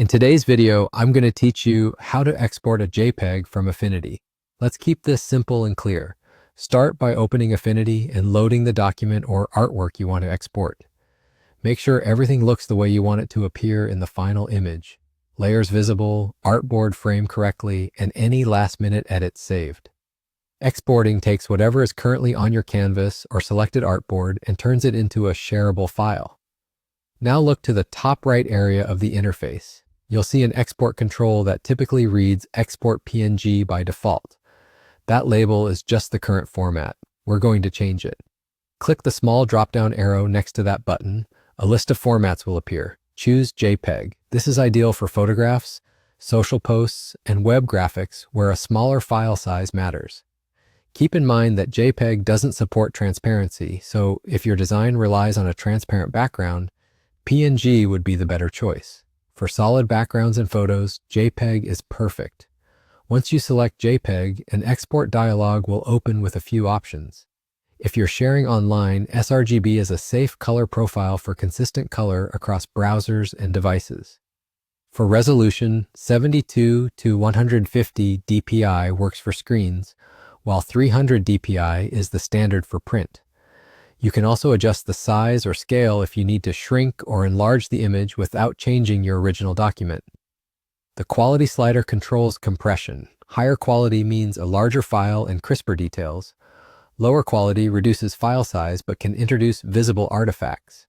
In today's video, I'm going to teach you how to export a JPEG from Affinity. Let's keep this simple and clear. Start by opening Affinity and loading the document or artwork you want to export. Make sure everything looks the way you want it to appear in the final image. Layers visible, artboard framed correctly, and any last-minute edits saved. Exporting takes whatever is currently on your canvas or selected artboard and turns it into a shareable file. Now look to the top right area of the interface. You'll see an export control that typically reads Export PNG by default. That label is just the current format. We're going to change it. Click the small drop-down arrow next to that button. A list of formats will appear. Choose JPEG. This is ideal for photographs, social posts, and web graphics where a smaller file size matters. Keep in mind that JPEG doesn't support transparency, so if your design relies on a transparent background, PNG would be the better choice. For solid backgrounds and photos, JPEG is perfect. Once you select JPEG, an export dialog will open with a few options. If you're sharing online, sRGB is a safe color profile for consistent color across browsers and devices. For resolution, 72 to 150 dpi works for screens, while 300 dpi is the standard for print. You can also adjust the size or scale if you need to shrink or enlarge the image without changing your original document. The quality slider controls compression. Higher quality means a larger file and crisper details. Lower quality reduces file size but can introduce visible artifacts.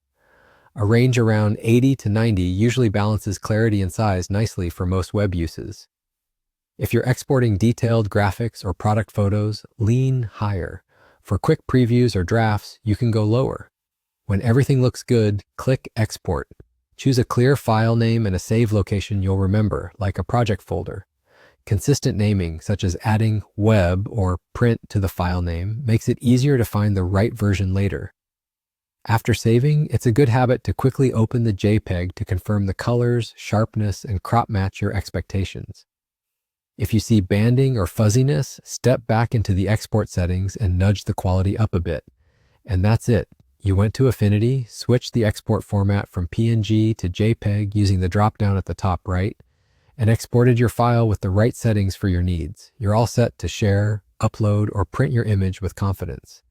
A range around 80 to 90 usually balances clarity and size nicely for most web uses. If you're exporting detailed graphics or product photos, lean higher. For quick previews or drafts, you can go lower. When everything looks good, click Export. Choose a clear file name and a save location you'll remember, like a project folder. Consistent naming, such as adding web or print to the file name, makes it easier to find the right version later. After saving, it's a good habit to quickly open the JPEG to confirm the colors, sharpness, and crop match your expectations. If you see banding or fuzziness, step back into the export settings and nudge the quality up a bit. And that's it. You went to Affinity, switched the export format from PNG to JPEG using the drop-down at the top right, and exported your file with the right settings for your needs. You're all set to share, upload, or print your image with confidence.